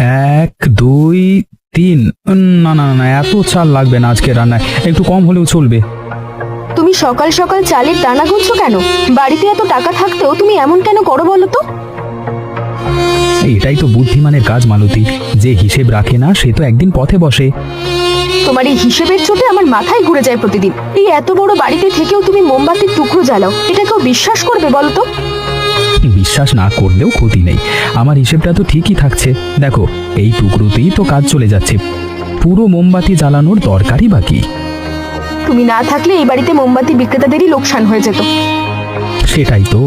এক দুই তিন। না না না, এত চাল লাগবে না আজকে রান্নায়, একটু কম হলেও চলবে। তুমি সকাল সকাল চালের দানা গুনছো কেন? বাড়িতে এত টাকা থাকতেও তুমি এমন কেন করো বলো তো? এটাই তো বুদ্ধিমানের কাজ মালতী, যে হিসেব রাখে না সে তো একদিন পথে বসে। তোমার এই হিসেবের চোটে আমার মাথায় ঘুরে যায় প্রতিদিন। এই এত বড় বাড়িতে থেকেও তুমি মোমবাতির টুকরো জ্বালাও, এটা কেউ বিশ্বাস করবে বলো তো? বিশ্বাস না করলেও ক্ষতি নেই, আমার হিসেবটা তো ঠিকই থাকছে। দেখো, এই টুকরোতেই তো কাজ চলে যাচ্ছে, পুরো মোমবাতি জ্বালানোর দরকারই বাকি। তুমি না থাকলে এই বাড়িতে মোমবাতি বিক্রেতাদেরই লোকসান হয়ে যেত। সেটাই তো,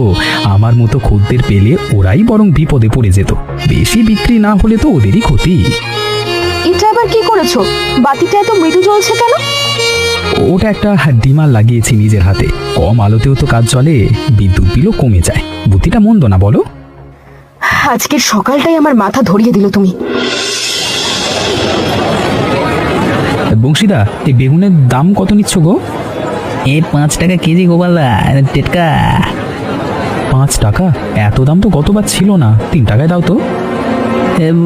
আমার মতো খদ্দের পেলে ওরাই বরং বিপদে পড়ে যেত, বেশি বিক্রি না হলে তো ওদেরই ক্ষতি। এটা আবার কি করেছো? বাতিটা এত মৃদু জ্বলছে কেন? ওটা একটা ডিমার লাগিয়েছি নিজের হাতে, কম আলোতেও তো কাজ চলে, বিদ্যুৎ বিলও কমে যায়। বুদ্ধিটা মন্দ না বলো? আজকের সকালটাই আমার মাথা ধরিয়ে দিল তুমি। বংশীদা, এই বেগুনের দাম কত নিচ্ছ গো? 5 টাকা কেজি গোপালদা, টেটকা। 5 টাকা? এত দাম তো গতবার ছিল না, 3 টাকায় দাও তো।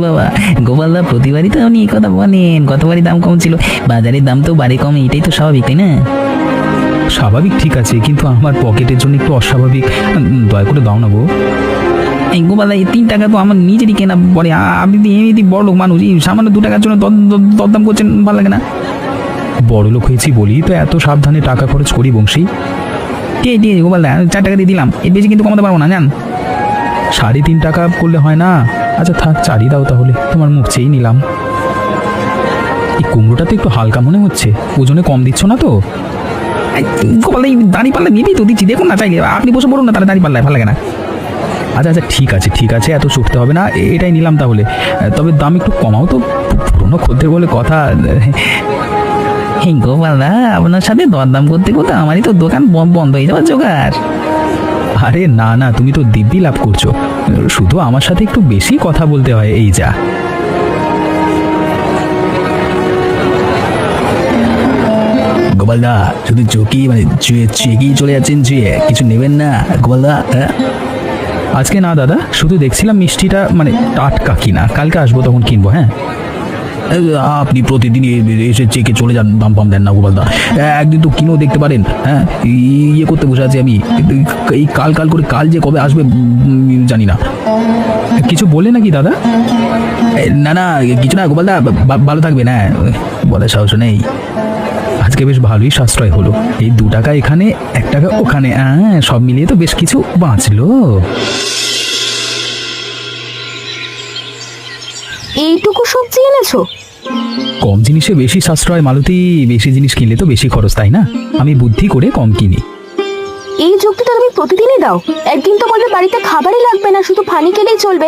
বাবা, গোপালদা প্রতিবারই তো উনি এই কথা বলেন, গতবারই দাম কম ছিল, বাজারের দাম তো বাড়ে কম, এটাই তো স্বাভাবিক, তাই না? স্বাভাবিক ঠিক আছে, কিন্তু আমার পকেটের জন্য একটু অস্বাভাবিক, দয়া করে দাও না গো। এই গোপালদা, এই 3 টাকা তো আমার নিজেরই কেনা পড়ে, আপনি তো এমনিতেই বড় লোক মানুষ, এই সামান্য 2 টাকার জন্য দরদাম করছেন, ভালো লাগে না। বড় লোক হয়েছি বলি তো এত সাবধানে টাকা খরচ করি বংশী। ঠিক আছে গোপালদা, 4 টাকা দিয়ে দিলাম, এর বেশি কিন্তু কমাতে পারবো না, জান। 3.5 টাকা করলে হয় না? আচ্ছা থাক, 4ই দাও তাহলে, তোমার মুখ চেয়েই নিলাম। এই কুমড়োটা তো একটু হালকা মনে হচ্ছে, ওজনে কম দিচ্ছ না তো? গোপালদা, এই দাঁড়ি পাল্লা নিবি তো দিচ্ছি, দেখুন না, চাইলে আপনি বসে পড়ুন না, তাহলে দাঁড়ি পাল্লায় ভালো লাগে না। আচ্ছা আচ্ছা, ঠিক আছে ঠিক আছে, এত চড়তে হবে না, এটাই নিলাম তাহলে। তবে দাম একটু কমাও তো, পুরোনো খদ্দের বলে কথা। এই গোপালদা, আপনার সাথে দরদাম করতে করতে আমারই তো দোকান বন্ধ হয়ে যাওয়ার জোগাড়। আরে না না, তুমি তো দিব্যি লাভ করছো, শুধু আমার সাথে একটু বেশি কথা বলতে হয়, এই যা। গোপালদা, শুধু চকি মানে চেকেই চলে যাচ্ছেন, চুয়ে কিছু নেবেন না গোপালদা? আজকে না দাদা, শুধু দেখছিলাম মিষ্টিটা মানে টাটকা কিনা, কালকে আসবো তখন কিনবো। হ্যাঁ, আপনি প্রতিদিন এসে চেকে চলে যান, দাম পাম দেন না গোপালদা, একদিন তো কিনেও দেখতে পারেন। হ্যাঁ, ইয়ে করতে বসে আছি আমি, এই কাল কাল করে, কাল যে কবে আসবে জানি না। কিছু বলে নাকি দাদা? না না, কিছু না গোপালদা, ভালো থাকবেন। হ্যাঁ, বলার সাহস নেই। আজকে বেশ ভালোই সাশ্রয় হলো, এই 2 টাকা এখানে, 1 টাকা ওখানে, সব মিলিয়ে তো বেশ কিছু বাঁচলো। এইটুকু সবজি এনেছো? কম জিনিসে বেশি সাশ্রয় মালতী, বেশি জিনিস কিনলে তো বেশি খরচ, তাই না? আমি বুদ্ধি করে কম কিনি। এই যুক্তিটা তুমি প্রতিদিনই দাও, একদিন তো বলবে বাড়িতে খাবারই লাগবে না, শুধু পানি খেলেই চলবে।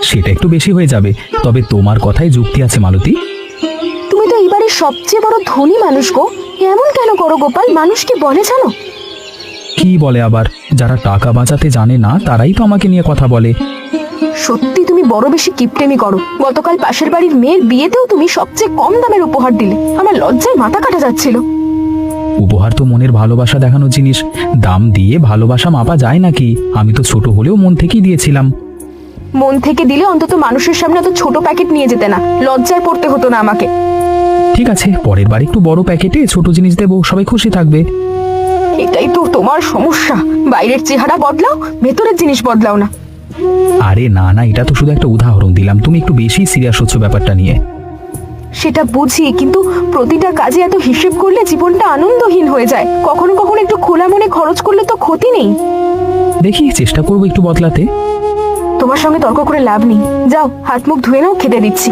সেটা একটু বেশি হয়ে যাবে, তবে তোমার কথায় যুক্তি আছে মালতী। তুমি তো এই বাড়ির সবচেয়ে বড় ধনী মানুষ গো, এমন কেন করো গোপাল? মানুষ কি বলে জানো? কি বলে আবার? যারা টাকা বাঁচাতে জানে না তারাই তো আমাকে নিয়ে কথা বলে। সত্যি তুমি বড় বেশি কিপটেমি করো। গতকাল পাশের বাড়ির মেয়ের বিয়েতেও তুমি সবচেয়ে কম দামের উপহার দিলে, আমার লজ্জায় মাথা কাটা যাচ্ছিল। উপহার তো মনের ভালোবাসা দেখানোর জিনিস, দাম দিয়ে ভালোবাসা মাপা যায় নাকি? আমি তো ছোট হলেও মন থেকেই দিয়েছিলাম। মন থেকে দিলে অন্তত মানুষের সামনে এত ছোট প্যাকেট নিয়ে যেতে না, লজ্জায় পড়তে হতো না আমাকে। ঠিক আছে, পরের বার একটু বড় প্যাকেটে ছোট জিনিস দেবো, সবাই খুশি থাকবে। এটাই তো তোমার সমস্যা, বাইরের চেহারা বদলাও, ভেতরের জিনিস বদলাও না। আরে না না, এটা তো শুধু একটা উদাহরণ দিলাম, তুমি একটু বেশি সিরিয়াস হচ্ছ ব্যাপারটা নিয়ে। সেটা বুঝি, কিন্তু প্রতিটা কাজে এত হিসেব করলে জীবনটা আনন্দহীন হয়ে যায়। কখনো কখনো একটু খোলা মনে খরচ করলে তো ক্ষতি নেই। দেখি, চেষ্টা করবো একটু বদলাতে। তোমার সঙ্গে তর্ক করে লাভ নেই, যাও হাত মুখ ধুয়ে নাও, খেতে দিচ্ছি।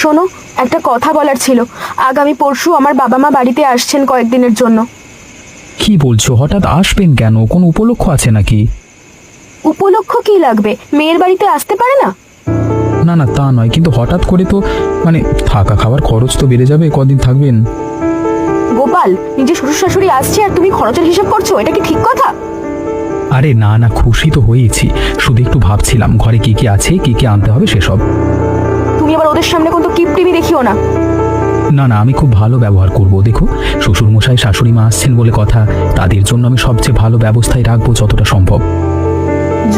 শোনো, একটা কথা বলার ছিল। আগামী পরশু আমার বাবা মা বাড়িতে আসছেন কয়েকদিনের জন্য। কি বলছো? হঠাৎ আসবেন কেন? কোন উপলক্ষ আছে নাকি? উপলক্ষ কি লাগবে? মেয়ের বাড়িতে আসতে পারে না? না না, তা নয়, কিন্তু হঠাৎ করে তো মানে থাকা খাওয়ার খরচ তো বেড়ে যাবে, কদিন থাকবেন? গোপাল, নিজে শ্বশুর শাশুড়ি আসছে আর তুমি খরচের হিসাব করছো, এটা কি ঠিক কথা? আরে না না, খুশি তো হয়েছি, শুধু একটু ভাবছিলাম ঘরে কি কি আছে, কি কি আনতে হবে সেসব। তুমি আবার ওদের সামনে কোনো কিপটিমি দেখিও না। না না, আমি খুব ভালো ব্যবহার করব। দেখো, শ্বশুর মশাই শাশুড়ি মা আসছেন বলে কথা, তাদের জন্য আমি সবচেয়ে ভালো ব্যবস্থায় রাখবো যতটা সম্ভব।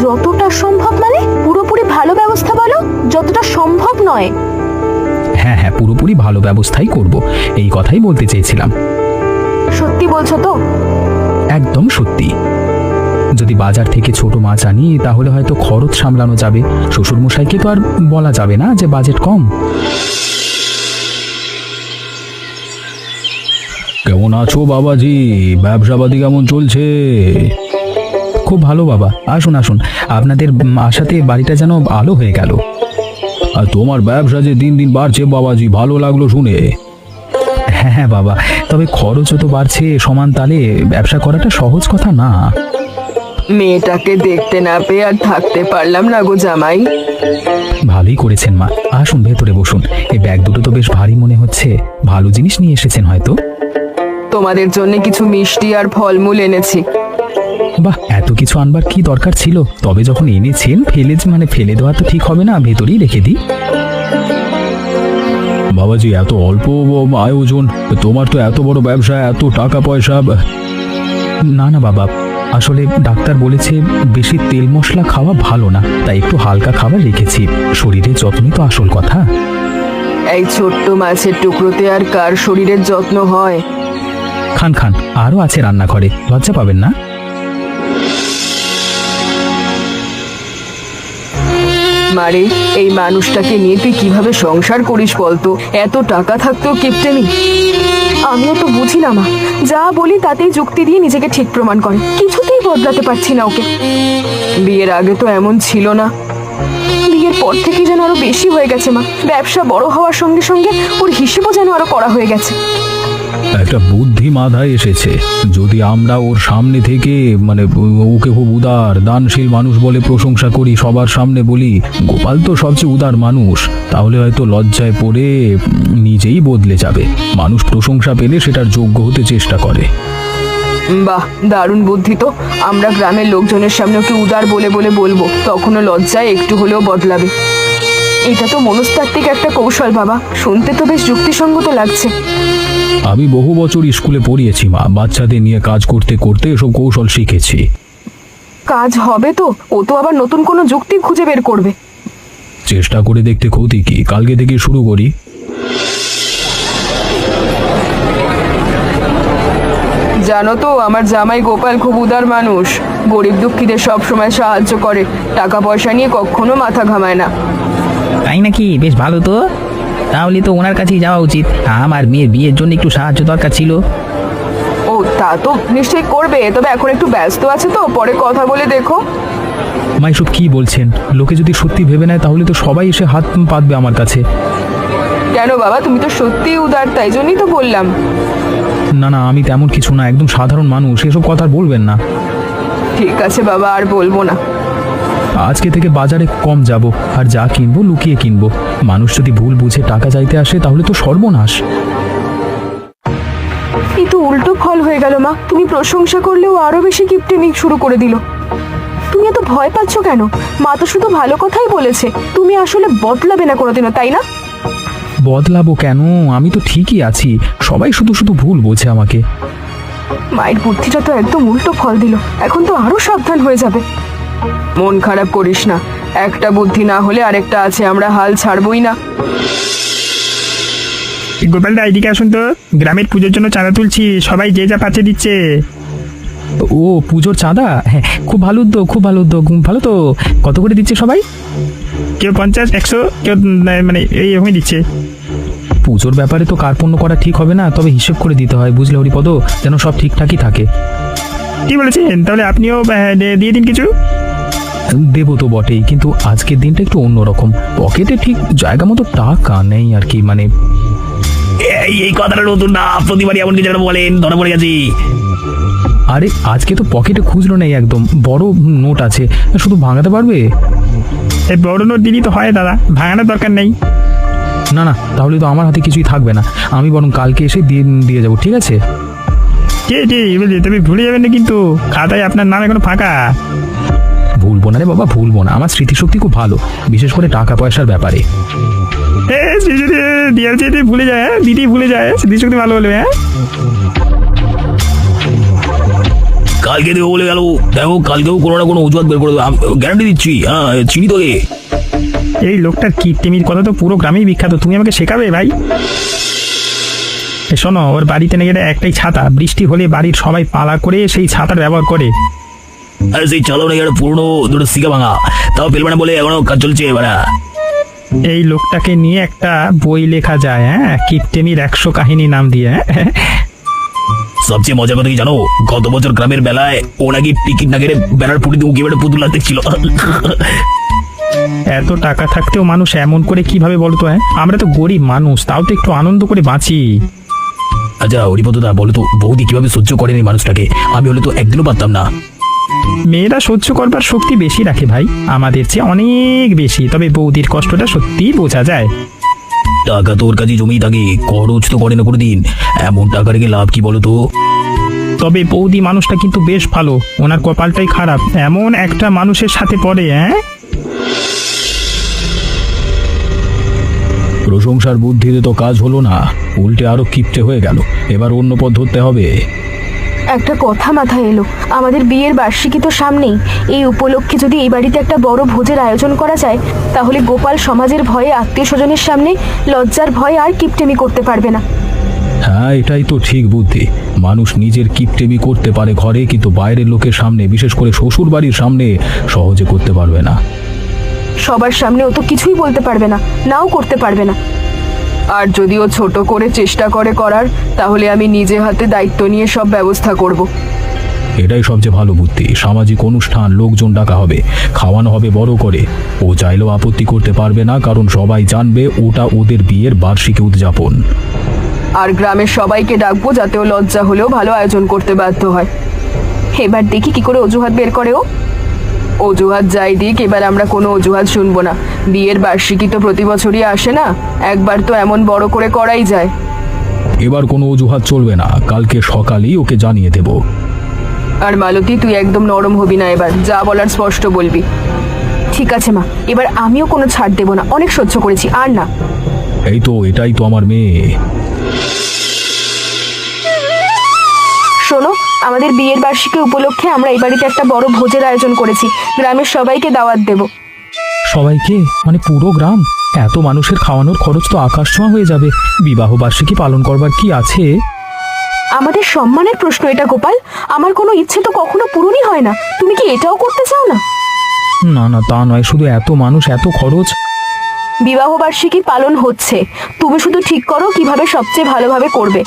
যতটা সম্ভব মানে পুরোপুরি ভালো ব্যবস্থা বলো, যতটা সম্ভব নয়। হ্যাঁ হ্যাঁ, পুরোপুরি ভালো ব্যবস্থাই করব, এই কথাই বলতে চেয়েছিলাম। সত্যি বলছো তো? একদম সত্যি। যদি বাজার থেকে ছোট মাছ আনি তাহলে হয়তো খরচ সামলানো যাবে। শ্বশুরমশাইকে তো আর বলা যাবে না যে বাজেট কম। কেমন আছো বাবাজি? ব্যবসাপাতি কেমন চলছে? খুব ভালো বাবা, আসুন আসুন, আপনাদের আশাতে বাড়িটা যেন আলো হয়ে গেল। আর তোমার ব্যবসা যে দিন দিন বাড়ছে বাবাজি, ভালো লাগলো শুনে। হ্যাঁ হ্যাঁ বাবা, তবে খরচও তো বাড়ছে সমান তালে, ব্যবসা করাটা সহজ কথা না। মেয়েটাকে দেখতে না পেয়ে আর থাকতে পারলাম না গো জামাই। ভালোই করেছেন মা, আসুন ভেতরে বসুন। এই ব্যাগ দুটো তো বেশ ভারী মনে হচ্ছে, ভালো জিনিস নিয়ে এসেছেন হয়তো। তোমাদের জন্য কিছু মিষ্টি আর ফলমূল এনেছি। বাহ, এত কিছু আনবার কি দরকার ছিল? তবে যখন এনেছেন ফেলে দেওয়া তো ঠিক হবে না, ভেতরেই রেখে দিই। বাবাজি এত অল্প আয়োজন, তোমার তো এত বড় ব্যবসা, এত টাকা পয়সা। না না বাবা, আসলে ডাক্তার বলেছে বেশি তেল মশলা খাওয়া ভালো না, তাই একটু হালকা খাবার রেখেছি। শরীরের যত্নই তো আসল কথা। এই ছোট্ট মাছের টুকরোতে আর কার শরীরের যত্ন হয়? খান খান, আরও আছে রান্নাঘরে, লজ্জা পাবেন না। মারে, এই মানুষটাকে নিয়ে তুই কিভাবে সংসার করিস বলতো? এত টাকা থাকতেও কিপটেমি। আমিও তো বুঝি না মা, যা বলি তাতেই যুক্তি দিয়ে নিজেকে ঠিক প্রমাণ করে। কিছুতেই বদলাতে পারছি না ওকে। বিয়ের আগে তো এমন ছিল না, বিয়ের পর থেকে যেন আরো বেশি হয়ে গেছে মা। ব্যবসা বড় হওয়ার সঙ্গে সঙ্গে ওর হিসেবও যেন আরো করা হয়ে গেছে। একটা বুদ্ধি মাথায় এসেছে, যদি আমরা ওর সামনে থেকে ওকে খুব উদার দানশীল মানুষ বলে প্রশংসা করি, সবার সামনে বলি গোপাল তো সবচেয়ে উদার মানুষ, তাহলে হয়তো লজ্জায় পড়ে নিজেই বদলে যাবে। মানুষ প্রশংসা পেলে সেটার যোগ্য হতে চেষ্টা করে। বাহ, দারুণ বুদ্ধি তো। আমরা গ্রামের লোকজনের সামনে ওকে উদার বলে বলে বলবো, তখনও লজ্জায় একটু হলেও বদলাবে। এটা তো মনস্তাত্ত্বিক একটা কৌশল বাবা, শুনতে তো বেশ যুক্তিসঙ্গত লাগছে। আমি বহু বছর স্কুলে পড়িয়েছি মা, বাচ্চাদের নিয়ে কাজ করতে করতে এসব কৌশল শিখেছি। কাজ হবে তো? ও তো আবার নতুন কোনো যুক্তি খুঁজে বের করবে। চেষ্টা করে দেখতে ক্ষতি কি? কালকে থেকে শুরু করি। জানো তো, আমার জামাই গোপাল খুব উদার মানুষ, গরিব দুঃখীদের সব সময় সাহায্য করে, টাকা পয়সা নিয়ে কখনো মাথা ঘামায় না। তাই নাকি? বেশ ভালো তো, তাহলে তো ওনার কাছেই যাওয়া উচিত। আমার মেয়ের বিয়ের জন্য একটু সাহায্য দরকার ছিল। ও তা তো নিশ্চয়ই করবে, তবে এখন একটু ব্যস্ত আছে তো, পরে কথা বলে দেখো। মা এসব কি বলছেন? লোকে যদি সত্যি ভেবে নেয় তাহলে তো সবাই এসে হাত পাতবে আমার কাছে। কেন বাবা, তুমি তো সত্যিই উদার, তাই জন্যই তো বললাম। না না, আমি তেমন কিছু না, একদম সাধারণ মানুষ, এসব কথা আর বলবেন না। ঠিক আছে বাবা, আর বলবো না। আজকে থেকে বাজারে কম যাব, আর যা কিনবো লুকিয়ে কিনবো। মানুষ যদি ভুল বুঝে টাকা চাইতে আসে তাহলে তো সর্বনাশ। এই তো উল্টো ফল হয়ে গেল মা। তুমি প্রশংসা করলেও আরো বেশি কিপটেমি শুরু করে দিল। তুমি এত ভয় পাচ্ছ কেন? মা তো শুধু ভালো কথাই বলেছে। তুমি আসলে বদলাবে না কোনোদিনও, তাই না? বদলাবো কেন? আমি তো ঠিকই আছি, সবাই শুধু শুধু ভুল বোঝে আমাকে। মায়ের বুদ্ধিটা তো একদম উল্টো ফল দিল, এখন তো আরো সাবধান হয়ে যাবে। মন খারাপ করিস না, একটা বুদ্ধি না হলে আরেকটা আছে, আমরা হাল ছাড়বই না। গোপালদা এদিকে আসুন তো, গ্রামের পুজোর জন্য চাঁদা তুলছি, সবাই যে যা পাচ্ছে দিচ্ছে। ও পুজোর চাঁদা? হ্যাঁ, খুব ভালো উদ্যোগ, খুব ভালো উদ্যোগ। ভালো তো, কত করে দিচ্ছে সবাই? কেউ 50, 100, কেউ এইরকমই দিচ্ছে। পুজোর ব্যাপারে তো কার্পণ্য করা ঠিক হবে না, তবে হিসেব করে দিতে হয়, বুঝলে হরিপদ, যেন সব ঠিকঠাকই থাকে। কি বলেছেন? তাহলে আপনিও দিয়ে দিন কিছু। দেবো তো বটেই, কিন্তু আজকের দিনটা একটু অন্যরকম। পকেটে ঠিক জায়গা মতো টাকা নেই আর কি, এই কথাটা নতুন না, প্রতিবারই এমন কিছু বলেন, ধরা পড়ে গেছি। আরে আজকে তো পকেটে খুচরো নেই, একদম বড় নোট আছে, শুধু ভাঙাতে পারবে? এই বড় নোট দিলি তো হয় দাদা, ভাঙানোর দরকার নেই। না না, তাহলে তো আমার হাতে কিছুই থাকবে না, আমি বরং কালকে এসে দিয়ে যাবো, ঠিক আছে? বুঝলি, তবে ভুলে যাবেন না কিন্তু, খাতায় আপনার নাম এখনো ফাঁকা। ভুলবো না রে বাবা, ভুলবো না। আমার স্মৃতিশক্তি খুব ভালো, বিশেষ করে টাকা পয়সার ব্যাপারে। ভুলে যায়, দিদি ভুলে যায়, স্মৃতিশক্তি ভালো হলে। হ্যাঁ, কালকে দেবো বলে গেল, দেখো কালকেও কোনো না কোনো অজুহাত বের করে দেবো, গ্যারান্টি দিচ্ছি। হ্যাঁ, চিনি তোকে। এই লোকটার কিপটেমির কথা তো পুরো গ্রামেই বিখ্যাত, তুমি আমাকে শেখাবে ভাই? শোনো, ওর বাড়িতে নাকি একটাই ছাতা, বৃষ্টি হলে বাড়ির সবাই পালা করে সেই ছাতার ব্যবহার করে। আরে সেই চালাও নাকি একটা পুরনো দুটো সিগা ভাঙা, তাও পেলবে না বলে এখনো কাজ চলছে এবার। এই লোকটাকে নিয়ে একটা বই লেখা যায়, হ্যাঁ, কিপটেমির 100 কাহিনী নাম দিয়ে। হ্যাঁ, সবচেয়ে মজার কথা কি জানো, গত বছর গ্রামের বেলায় ও নাকি টিকিট না কেটে ব্যানার ফুটিতে উঁকি বেড়ে পুতুল দেখছিল। এত টাকা থাকতেও মানুষ এমন করে কিভাবে বলতো? হ্যাঁ, আমরা তো গরিব মানুষ, তাও তো একটু আনন্দ করে বাঁচি। আচ্ছা হরিপদদা, বলো তো বৌদি কিভাবে সহ্য করেন এই মানুষটাকে? আমি হলে তো একদিনও পারতাম না। মেয়েরা সহ্য করবার শক্তি বেশি রাখে ভাই, আমাদের চেয়ে অনেক বেশি। তবে বৌদির কষ্টটা সত্যিই বোঝা যায়। টাকা তো ওর কাছে জমেই থাকে, খরচ তো করে না কোনোদিন। এমন টাকা রেখে লাভ কি বলো তো? তবে বৌদি মানুষটা কিন্তু বেশ ভালো, ওনার কপালটাই খারাপ এমন একটা মানুষের সাথে পড়ে। হ্যাঁ, প্রশংসার বুদ্ধিতে তো কাজ হলো না, উল্টে আরো কিপটে হয়ে গেল। এবার অন্য পথ ধরতে হবে। একটা কথা মাথায় এলো, আমাদের বিয়ের বার্ষিকী তো সামনেই। এই উপলক্ষে যদি এই বাড়িতে একটা বড় ভোজের আয়োজন করা যায়, তাহলে গোপাল সমাজের ভয়ে, আত্মীয় স্বজনের সামনে লজ্জার ভয়ে আর কিপটেমি করতে পারবে না। হ্যাঁ, এটাই তো ঠিক বুদ্ধি। মানুষ নিজের কিপটেমি করতে পারে ঘরে, কিন্তু বাইরের লোকের সামনে, বিশেষ করে শ্বশুর বাড়ির সামনে সহজে করতে পারবে না। সবার সামনে ও তো কিছুই বলতে পারবে না, নাও করতে পারবে না। আর যদি ও ছোট করে চেষ্টা করে করার, তাহলে আমি নিজে হাতে দায়িত্ব নিয়ে সব ব্যবস্থা করব। এটাই সবচেয়ে ভালো বুদ্ধি। সামাজিক অনুষ্ঠান, লোকজন ডাকা হবে, খাওয়ানো হবে বড় করে। ও চাইলেও আপত্তি করতে পারবে না, কারণ সবাই জানবে ওটা ওদের বিয়ের বার্ষিকী উদযাপন। আর গ্রামের সবাইকে ডাকবো, যাতে ও লজ্জা হলেও ভালো আয়োজন করতে বাধ্য হয়। এবার দেখি কি করে অজুহাত বের করে ও। অজুহাত যাই দিক, এবার আমরা কোনো অজুহাত শুনবো না। বিয়ের বার্ষিকী তো প্রতি বছরই আসে না, একবার তো এমন বড় করে করাই যায়। এবার কোনো অজুহাত চলবে না, কালকে সকালেই ওকে জানিয়ে দেব। আর মালতী, তুই একদম নরম হবি না, এবার যা বলার স্পষ্ট বলবি। ঠিক আছে মা, এবার আমিও কোনো ছাড় দেব না, অনেক সহ্য করেছি, আর না। এই তো, এটাই তো আমার মেয়ে। শোনো, আমাদের বিয়ের বার্ষিকী উপলক্ষে আমরা এই বাড়িতে একটা বড় ভোজের আয়োজন করেছি, গ্রামের সবাইকে দাওয়াত দেব। সবাইকে মানে পুরো গ্রাম? এত মানুষের খাওয়ানোর খরচ তো আকাশ ছোঁয়া হয়ে যাবে। বিবাহ বার্ষিকী পালন করবার কি আছে? আমাদের সম্মানের প্রশ্ন এটা গোপাল, আমার কোনো ইচ্ছে তো কখনো পূরণই হয় না, তুমি কি এটাও করতে চাও না? না না, তা নয়, শুধু এত মানুষ, এত খরচ। বিবাহ বার্ষিকী পালন হচ্ছে, তুমি শুধু ঠিক করো কিভাবে সবচেয়ে ভালোভাবে করবে।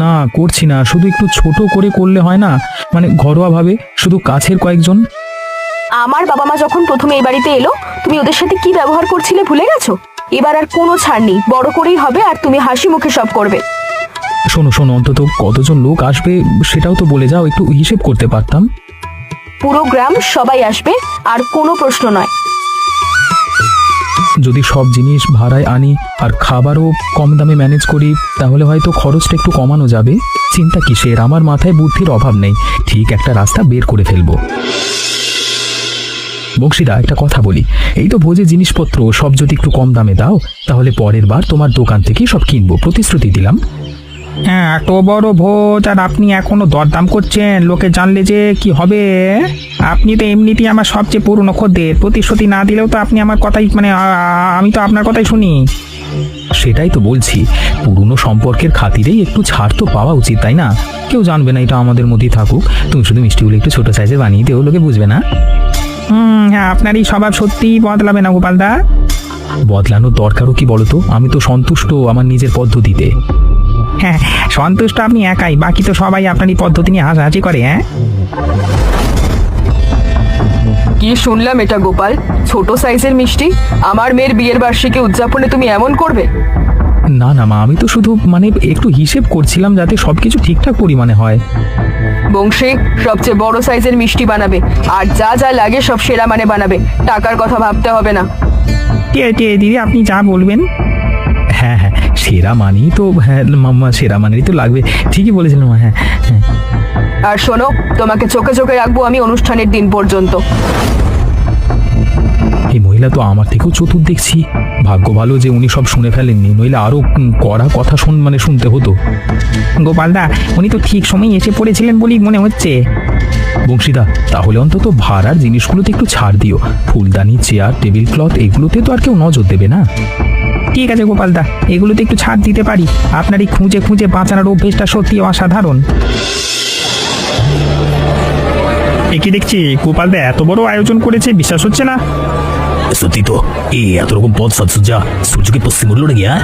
না, করছি না, শুধু একটু ছোট করে করলে হয় না? মানে ঘরোয়া ভাবে, শুধু কাছের কয়েকজন। আমার বাবা মা যখন প্রথমে এই বাড়িতে এলো, তুমি ওদের সাথে কি ব্যবহার করছিলে ভুলে গেছো? এবার আর কোনো ছাড় নেই, বড় করেই হবে, আর তুমি হাসি মুখে সব করবে। শোনো শোনো, অন্তত কতজন লোক আসবে সেটাও তো বলে যাও, একটু হিসেব করতে পারতাম। পুরো গ্রাম সবাই আসবে, আর কোনো প্রশ্ন নয়। যদি সব জিনিস ভাড়ায় আনি আর খাবারও কম দামে ম্যানেজ করি, তাহলে হয়তো খরচটা একটু কমানো যাবে। চিন্তা কিসের, আমার মাথায় বুদ্ধির অভাব নেই, ঠিক একটা রাস্তা বের করে ফেলবো। বংশীদা, একটা কথা বলি, এই তো ভোজের জিনিসপত্র সব যদি একটু কম দামে দাও, তাহলে পরের বার তোমার দোকান থেকেই সব কিনবো, প্রতিশ্রুতি দিলাম। হ্যাঁ, এত বড় ভোজ আর আপনি এখনো দরদাম করছেন, লোকে জানলে যে কি হবে? আপনি তো এমনিতেই আমার সবচেয়ে পুরনো খদ্দের, প্রতিশ্রুতি না দিলেও তো আপনি আমার কথাই মানে আমি তো আপনার কথাই শুনি। সেটাই তো বলছি, পুরনো সম্পর্কের খাতিরেই একটু ছাড় তো পাওয়া উচিত, তাই না? কেউ জানবে না, এটা আমাদের মধ্যেই থাকুক। তুমি শুধু মিষ্টিগুলো একটু ছোট সাইজে বানিয়ে দিও, লোকে বুঝবে না। হ্যাঁ, আপনার এই স্বভাব সত্যিই বদলাবে না গোপালদা। বদলানোর দরকারও কি বলতো? আমি তো সন্তুষ্ট আমার নিজের পদ্ধতিতে। হ্যাঁ, সন্তুষ্ট আপনি একাই, বাকি তো সবাই আপনার এই পদ্ধতি নিয়ে হাসাহাসি করে। হ্যাঁ, কি শুনলাম এটা গোপাল? ছোট সাইজের মিষ্টি আমার মেয়ের বিয়ের বার্ষিকী উদযাপনে তুমি এমন করবে? না না মা, আমি তো শুধু মানে একটু হিসেব করছিলাম যাতে সবকিছু ঠিকঠাক পরিমাণে হয়। বংশী, সবচেয়ে বড় সাইজের মিষ্টি বানাবে, আর যা যা লাগে সব সেরা মানে বানাবে, টাকার কথা ভাবতে হবে না। ঠিক আছে দিদি, আপনি যা বলবেন। হ্যাঁ হ্যাঁ, সেরা মানেই তো, হ্যাঁ মাম্মা, সেরা মানেই তো লাগবে, ঠিকই বলেছিলাম। হ্যাঁ হ্যাঁ। আর শোনো, তোমাকে চোখে চোখে রাখবো আমি অনুষ্ঠানের দিন পর্যন্ত। এই মহিলা তো আমার থেকেও চতুর দেখছি। ভাগ্য ভালো যে উনি সব শুনে ফেলেননি, নইলে আরো কড়া কথা শুনতে হতো। গোপালদা, উনি তো ঠিক সময় এসে পড়েছিলেন বলেই মনে হচ্ছে। বংশীদা, তাহলে অন্তত ভাড়ার জিনিসগুলোতে একটু ছাড় দিও। ফুলদানি, চেয়ার, টেবিল ক্লথ এগুলোতে তো আর কেউ নজর দেবে না। ঠিক আছে গোপালদা, এগুলোতে একটু ছাড় দিতে পারি। আপনার এই খুঁজে খুঁজে বাঁচানোর অভ্যেসটা সত্যি অসাধারণ। কি দেখছি গোপালদা এত বড় আয়োজন করেছে, বিশ্বাস হচ্ছে না। সত্যি তো, এই এত রকম পদ সাজসজ্জা সূর্যকে পশ্চিম উঠলো নাকি? হ্যাঁ,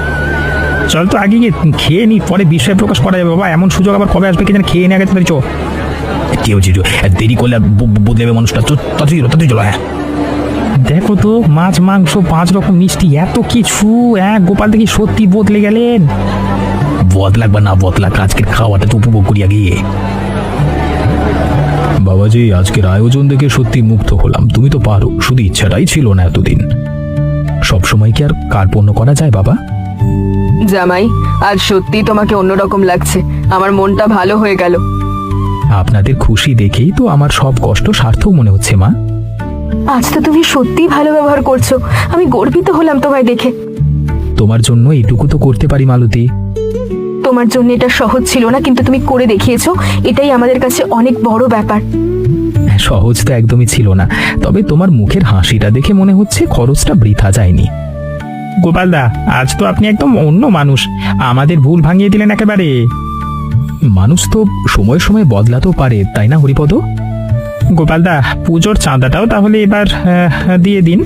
চল তো আগে গিয়ে খেয়ে নি, পরে বিষয় প্রকাশ করা যাবে। বাবা, এমন সুযোগ আবার কবে আসবে কি জানি, খেয়ে নিয়ে আগে চো। কি হচ্ছে দেরি করলে আর বদলে যাবে মানুষটা। তাড়াতাড়ি চলো। হ্যাঁ, দেখো তো, মাছ, মাংস, 5 রকম মিষ্টি, এত কিছু। গোপাল দেখি সত্যি বদলে গেলেন। বদলাক বা না বদলাক, আজকের খাওয়াটা তো উপভোগ করিয়া গিয়ে। বাবাজি, আজকের আয়োজন দেখে সত্যি মুগ্ধ হলাম। তুমি তো পারো, শুধু ইচ্ছাটাই ছিল না এতদিন। সব সময় কি আর কার্পণ্য করা যায় বাবা? জামাই, আজ সত্যি তোমাকে অন্যরকম লাগছে। আমার মনটা ভালো হয়ে গেল। আপনাদের খুশি দেখেই তো আমার সব কষ্ট সার্থক মনে হচ্ছে মা। আজ তো তুমি সত্যি ভালো ব্যবহার করছো। আমি গর্বিত হলাম তোমায় দেখে। তোমার জন্য এইটুকু তো করতে পারি মালতী। তোমার জন্য এটা সহজ ছিল না, কিন্তু তুমি করে দেখিয়েছো। এটাই আমাদের কাছে অনেক বড় ব্যাপার। সহজ তো একদমই ছিল না, তবে তোমার মুখের হাসিটা দেখে মনে হচ্ছে খরচটা বৃথা যায়নি। গোপালদা, আজ তো আপনি একদম অন্য মানুষ। আমাদের ভুল ভাঙিয়ে দিলেন একেবারে। মানুষ তো সময় সময় বদলাতেও পারে, তাই না হরিপদ? গোপালদা, পুজোর চাঁদাটাও তাহলে এবার দিয়ে দিন,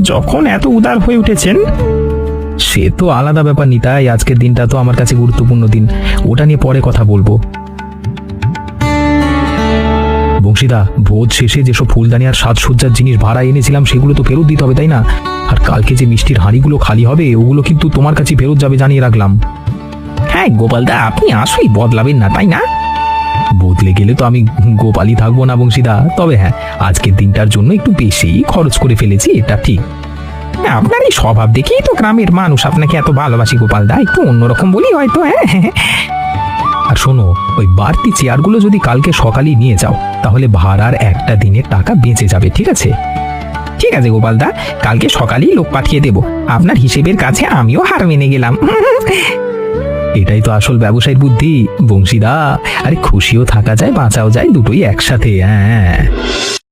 যখন এত উদার হয়ে উঠেছেন। সে তো আলাদা ব্যাপার নিতাই, আজকের দিনটা তো আমার কাছে গুরুত্বপূর্ণ দিন, ওটা নিয়ে পরে কথা বলবো। বংশীদা, ভোজ শেষে যেসব ফুলদানি আর সাজসজ্জার জিনিস ভাড়া এনেছিলাম সেগুলো তো ফেরত দিতে হবে, তাই না? আর কালকে যে মিষ্টির হাঁড়িগুলো খালি হবে ওগুলো কিন্তু তোমার কাছে ফেরত যাবে, জানিয়ে রাখলাম। হ্যাঁ গোপালদা, আপনি আসলেই বদলাবেন না, তাই না? বদলে গেলে তো আমি গোপালই থাকবো না বংশীদা। তবে হ্যাঁ, আজকের দিনটার জন্য একটু বেশি খরচ করে ফেলেছি, এটা ঠিক। আপনার এই স্বভাব দেখেই তো গ্রামের মানুষ আপনাকে এত ভালোবাসি গোপালদা। একটু অন্যরকম বলি হয়তো। হ্যাঁ, আর শোনো, ওই বাড়তি চেয়ারগুলো যদি কালকে সকালেই নিয়ে যাও তাহলে ভাড়ার একটা দিনের টাকা বেঁচে যাবে, ঠিক আছে? ঠিক আছে গোপালদা, কালকে সকালেই লোক পাঠিয়ে দেব। আপনার হিসেবের কাছে আমিও হার মেনে গেলাম। এটাই তো আসল ব্যবসায়ীর বুদ্ধি বংশীদা। আরে খুশিও থাকা যায়, বাঁচাও যায়, দুটোই একসাথে। হ্যাঁ।